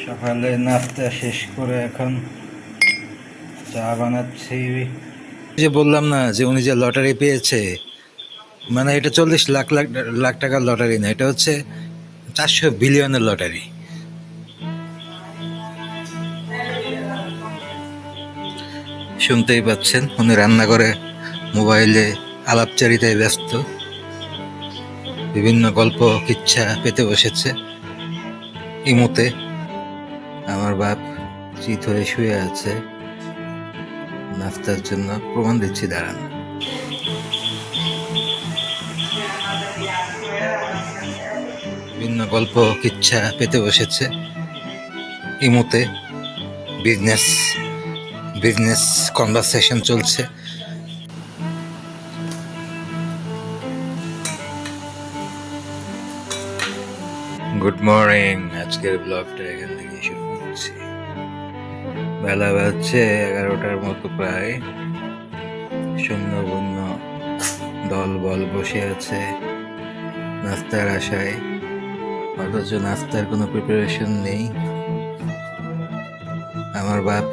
সকালে নাস্তা শেষ করে এখন চা বানাচ্ছি। যে বললাম না যে উনি যে লটারি পেয়েছে, মানে এটা 40 লাখ লাখ লাখ টাকার লটারি না, এটা হচ্ছে 400 বিলিয়নের লটারি। শুনতেই পাচ্ছেন উনি রান্না করে মোবাইলে আলাপচারিতায় ব্যস্ত, বিভিন্ন গল্প কিচ্ছা পেতে বসেছে ইমুতে। আমার বাপ চিত হয়ে শুয়ে আছে, নাস্তার জন্য প্রমাণ দিচ্ছি, দাঁড়ান। বিভিন্ন গল্প কিচ্ছা পেতে বসেছে ইমুতে, বিজনেস বিজনেস কনভারসেশন চলছে। গুড মর্নিং, আজকের ব্লগটা এখান থেকে শুরু করছি। বেলা বাজছে 11টার মতো প্রায়। শূন্য বন্য দল বল বসে আছে নাস্তার আশায়, অথচ নাস্তার কোনো প্রিপারেশন নেই। আমার বাপ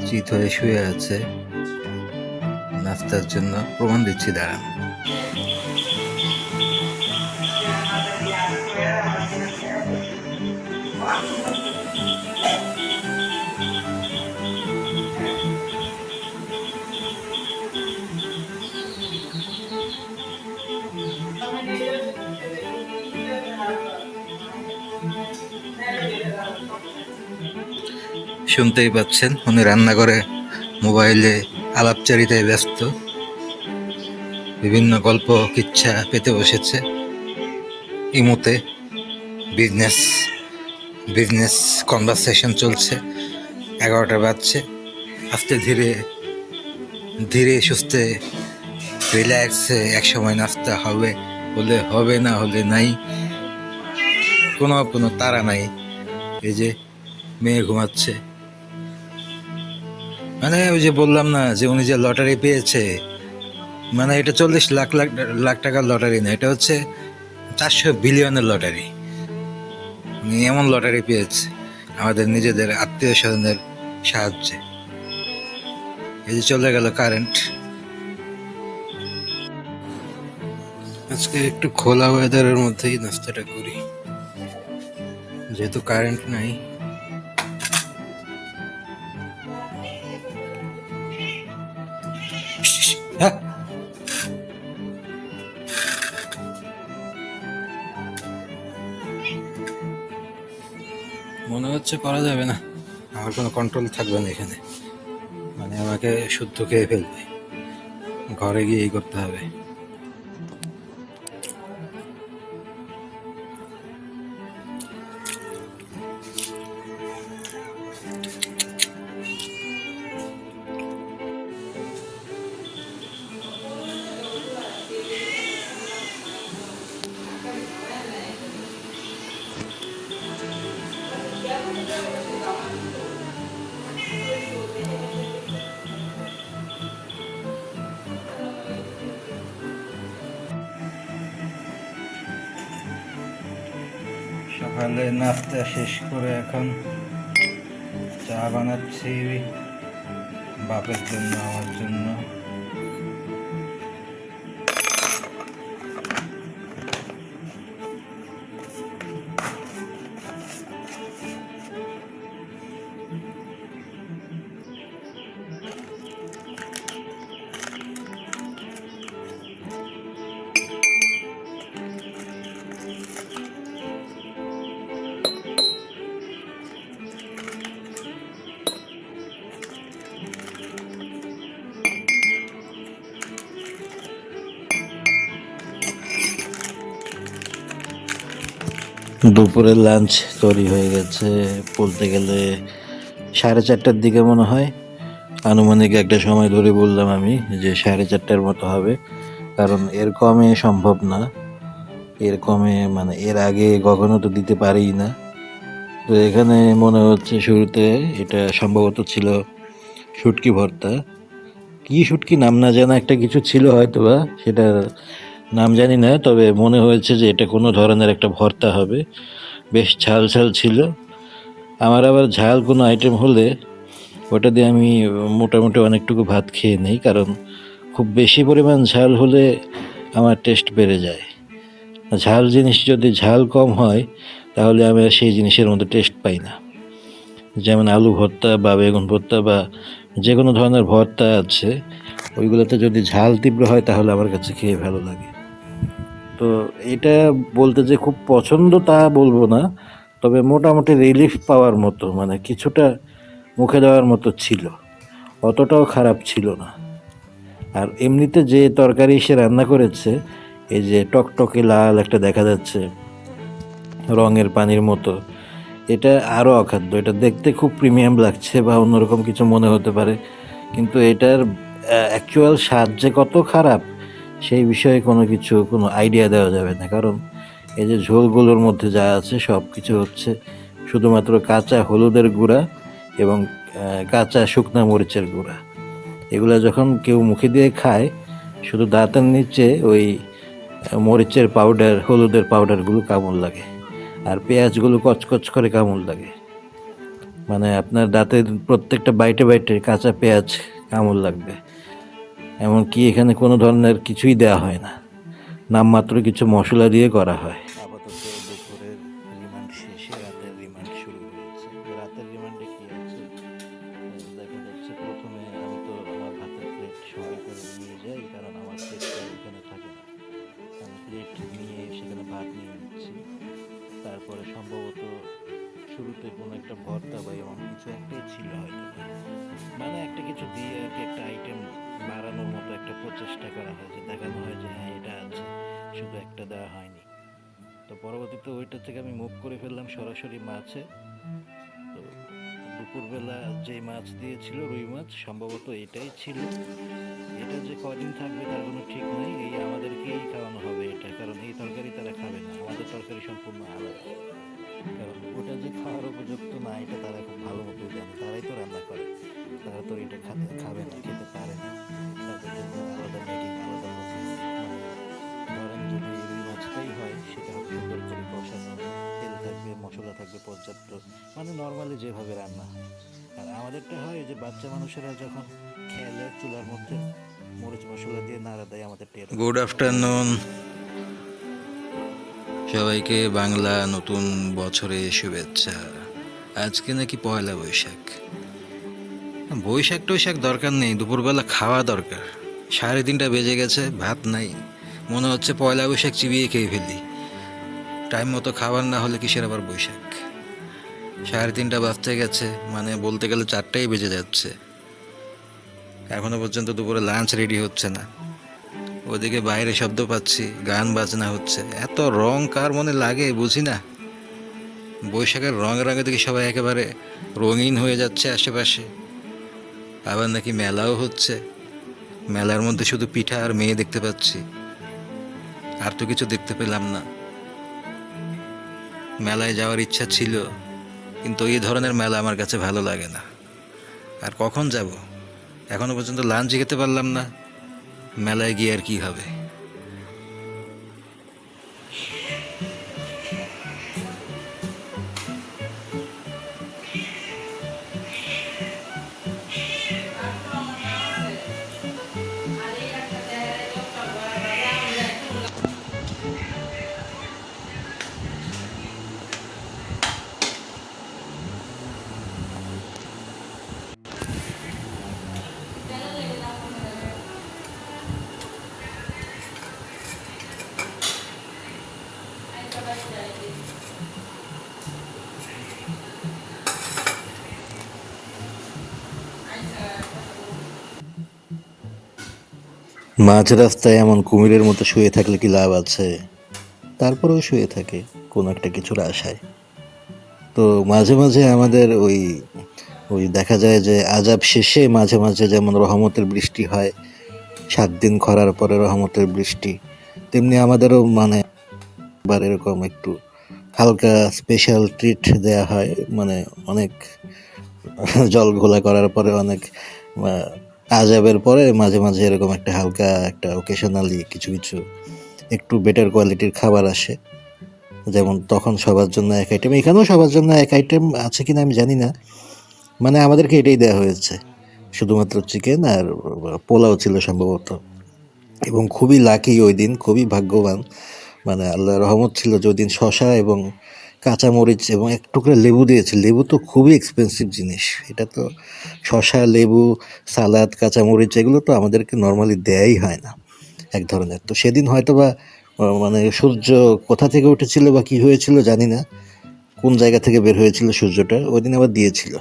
চিত হয়ে শুয়ে আছে, নাস্তার জন্য প্রমাণ দিচ্ছি, দাঁড়ান। শুনতেই পাচ্ছেন উনি রান্না করে মোবাইলে আলাপচারিতায় ব্যস্ত, বিভিন্ন গল্প কিচ্ছা পেতে বসেছে ইমুতে, বিজনেস বিজনেস কনভারসেশন চলছে। 11টা বাজছে। আস্তে ধীরে ধীরে সুস্থে রিল্যাক্সে একসময় নাস্তা হবে, হলে হবে, না হলে নাই, কোনো তাড়া নাই। এই যে মেয়ে ঘুমাচ্ছে, মানে ওই যে বললাম না যে উনি যে লটারি পেয়েছে, মানে এটা 40 লাখ লাখ লাখ টাকার লটারি না, এটা হচ্ছে 400 বিলিয়নের লটারি। উনি এমন লটারি পেয়েছে আমাদের নিজেদের আত্মীয় স্বজনের সাহায্যে। এই যে চলে গেল কারেন্ট। আজকে একটু খোলা ওয়েদারের মধ্যেই নাস্তাটা করি, যেহেতু কারেন্ট নাই। হ্যাঁ, মনে হচ্ছে করা যাবে না, আমার কোনো কন্ট্রোল থাকবে না এখানে, মানে আমাকে শুদ্ধ খেয়ে ফেলবে, ঘরে গিয়েই করতে হবে। সকালে নাস্তা শেষ করে এখন চা বানাচ্ছি বাপের জন্য, আমার জন্য। দুপুরের লাঞ্চ তৈরি হয়ে গেছে, বলতে গেলে 4:30টার দিকে মনে হয়। আনুমানিক একটা সময় ধরে বললাম আমি যে 4:30টার মতো হবে, কারণ এর কমে সম্ভব না। এর কমে মানে এর আগে কখনো তো দিতে পারি না। তো এখানে মনে হচ্ছে শুরুতে এটা সম্ভবত ছিল শুটকি ভর্তা, কি শুটকি নাম না জানা একটা কিছু ছিল হয়তোবা, সেটা নাম জানি না, তবে মনে হয়েছে যে এটা কোনো ধরনের একটা ভর্তা হবে। বেশ ঝাল ঝাল ছিল, আমার আবার ঝাল কোনো আইটেম হলে ওটা দিয়ে আমি মোটামুটি অনেকটুকু ভাত খেয়ে নেই, কারণ খুব বেশি পরিমাণ ঝাল হলে আমার টেস্ট বেড়ে যায়। ঝাল জিনিস যদি ঝাল কম হয় তাহলে আমি আর সেই জিনিসের মধ্যে টেস্ট পাই না। যেমন আলু ভর্তা বা বেগুন ভর্তা বা যে কোনো ধরনের ভর্তা আছে, ওইগুলোতে যদি ঝাল তীব্র হয় তাহলে আমার কাছে খেয়ে ভালো লাগে। তো এটা বলতে যে খুব পছন্দ তা বলবো না, তবে মোটামুটি রিলিফ পাওয়ার মতো, মানে কিছুটা মুখে দেওয়ার মতো ছিল, অতটাও খারাপ ছিল না। আর এমনিতে যে তরকারি সে রান্না করেছে, এই যে টকটকে লাল একটা দেখা যাচ্ছে রঙের পানির মতো, এটা আরও অখাদ্য। এটা দেখতে খুব প্রিমিয়াম লাগছে বা অন্যরকম কিছু মনে হতে পারে, কিন্তু এটার অ্যাকচুয়াল স্বাদ যে কত খারাপ সেই বিষয়ে কোনো আইডিয়া দেওয়া যাবে না। কারণ এই যে ঝোলগুলোর মধ্যে যা আছে সব কিছু হচ্ছে শুধুমাত্র কাঁচা হলুদের গুঁড়া এবং কাঁচা শুকনা মরিচের গুঁড়া। এগুলো যখন কেউ মুখে দিয়ে খায়, শুধু দাঁতের নিচে ওই মরিচের পাউডার হলুদের পাউডারগুলো কামড় লাগে, আর পেঁয়াজগুলো কচকচ করে কামড় লাগে। মানে আপনার দাঁতের প্রত্যেকটা বাইটে বাইটে কাঁচা পেঁয়াজ কামড় লাগবে। এমনকি এখানে কোনো ধরনের কিছুই দেওয়া হয় না, নামমাত্র কিছু মশলা দিয়ে করা হয়। আপাতত দুপুরের রিমান্ড শেষে রাতের রিমান্ড শুরু হয়েছে। রাতের রিমান্ডে কি আছে দেখা যাচ্ছে, প্রথমে আমি তো আমার ভাতের প্লেট সঙ্গে করে নিয়ে যাই, কারণ আমার প্লেটটা ওখানে থাকে না। আমি প্লেট নিয়ে সেখানে ভাত নিয়ে নিচ্ছি। তারপরে সম্ভবত শুরুতে কোনো একটা ভর্তা বা এমন কিছু একটাই ছিল হয়তো, মানে একটা কিছু দিয়ে আর কি একটা আইটেম বাড়ানোর মতো একটা প্রচেষ্টা করা হয়, যে দেখানো হয় যে হ্যাঁ এটা আছে, শুধু একটা দেওয়া হয়নি। তো পরবর্তীতে ওইটা থেকে আমি মুভ করে ফেললাম সরাসরি মাছে। তো দুপুরবেলা যে মাছ দিয়েছিল রুই মাছ, সম্ভবত এটাই ছিল। এটা যে কদিন থাকবে তার কোনো ঠিক নেই, এই আমাদেরকেই খাওয়ানো হবে এটা, কারণ এই তরকারি তারা খাবে না, আমাদের তরকারি সম্পূর্ণ আলাদা। কারণ ওটা যে খাওয়ার উপযুক্ত না এটা তারা খুব ভালো মতো জানে, তারাই তো রান্না করে, তারা তো এটা খাবে না, খেতে পারে না। তাদের জন্য আলাদা মেকিং, আলাদা প্রসেস। মানে ধরেন যদি রুই মাছটাই হয়, সেটা হবে সুন্দর করে কষানো, তেল থাকবে, মশলা থাকবে পর্যাপ্ত, মানে নর্মালি যেভাবে রান্না হয়। আর আমাদেরটা হয় যে বাচ্চা মানুষেরা যখন খেলে চুলার মধ্যে মরিচ মশলা দিয়ে নাড়া দেয়, আমাদের টের। গুড আফটারনুন সবাইকে, বাংলা নতুন বছরে শুভেচ্ছা। আজকে নাকি পয়লা বৈশাখ। বৈশাখ টৈশাখ দরকার নেই, দুপুরবেলা খাওয়া দরকার। 3:30 বেজে গেছে, ভাত নাই, মনে হচ্ছে পয়লা বৈশাখ চিবিয়ে খেয়ে ফেলি। টাইম মতো খাবার না হলে কিসের আবার বৈশাখ। 3:30 বাজতে গেছে, মানে বলতে গেলে 4টাই বেজে যাচ্ছে, এখনো পর্যন্ত দুপুরে লাঞ্চ রেডি হচ্ছে না। ওদিকে বাইরে শব্দ পাচ্ছি, গান বাজনা হচ্ছে, এত রং কার মনে লাগে বুঝি না। বৈশাখের রঙে রঙে দেখি সবাই একেবারে রঙিন হয়ে যাচ্ছে আশেপাশে। আবার নাকি মেলাও হচ্ছে, মেলার মধ্যে শুধু পিঠা আর মেয়ে দেখতে পাচ্ছি, আর তো কিছু দেখতে পেলাম না। মেলায় যাওয়ার ইচ্ছা ছিল, কিন্তু এই ধরনের মেলা আমার কাছে ভালো লাগে না। আর কখন যাব, এখনো পর্যন্ত লাঞ্চ খেতে পারলাম না, মেলায় গিয়ে আর কি হবে। মাঝ রাস্তায় এমন কুমিরের মতো শুয়ে থাকলে কি লাভ আছে? তারপরেও শুয়ে থাকে কোনো একটা কিছুর আশায়। তো মাঝে মাঝে আমাদের ওই ওই দেখা যায় যে আজাব শেষে মাঝে মাঝে যেমন রহমতের বৃষ্টি হয়, 7 দিন খরার পরে রহমতের বৃষ্টি, তেমনি আমাদেরও মানে আবার এরকম একটু হালকা স্পেশাল ট্রিট দেয়া হয়। মানে অনেক জল ঘোলা করার পরে, অনেক আজাবের পরে মাঝে মাঝে এরকম একটা হালকা একটা ওকেশনালি কিছু কিছু একটু বেটার কোয়ালিটির খাবার আসে। যেমন তখন সবার জন্য এক আইটেম, এখানেও সবার জন্য এক আইটেম আছে কিনা আমি জানি না। মানে আমাদেরকে এটাই দেওয়া হয়েছে, শুধুমাত্র চিকেন আর পোলাও ছিল সম্ভবত। এবং খুবই লাকি ওই দিন, খুবই ভাগ্যবান, মানে আল্লাহর রহমত ছিল যে ওই দিন শশা এবং কাঁচামরিচ এবং এক টুকরা লেবু দিয়েছে। লেবু তো খুবই এক্সপেন্সিভ জিনিস, এটা তো শশা, লেবু, সালাদ, কাঁচামরিচ এগুলো তো আমাদেরকে নর্মালি দেয়াই হয় না এক ধরনের। তো সেদিন হয়তো বা মানে সূর্য কোথা থেকে উঠেছিল বা কি হয়েছিল জানি না, কোন জায়গা থেকে বের হয়েছিল সূর্যটা, ওই দিন আবার দিয়েছিল।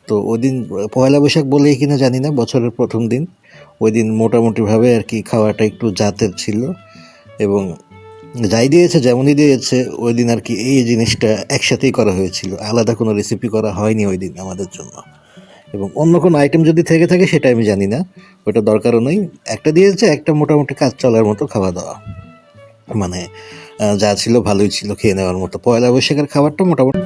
তো ওই দিন পয়লা বৈশাখ বলেই কিনা জানি না, বছরের প্রথম দিন ওই দিন মোটামুটিভাবে আর কি খাওয়াটা একটু জাতের ছিল। এবং যাই দিয়েছে যেমনই দিয়েছে ওই দিন আর কি এই জিনিসটা একসাথেই করা হয়েছিল, আলাদা কোনো রেসিপি করা হয়নি ওই দিন আমাদের জন্য। এবং অন্য কোনো আইটেম যদি থেকে থাকে সেটা আমি জানি না, ওটা দরকারও নেই। একটা দিয়েছে, একটা মোটামুটি কাজ চলার মতো খাওয়া দাওয়া, মানে যা ছিল ভালোই ছিল, খেয়ে নেওয়ার মতো। পয়লা বৈশাখের খাবারটা মোটামুটি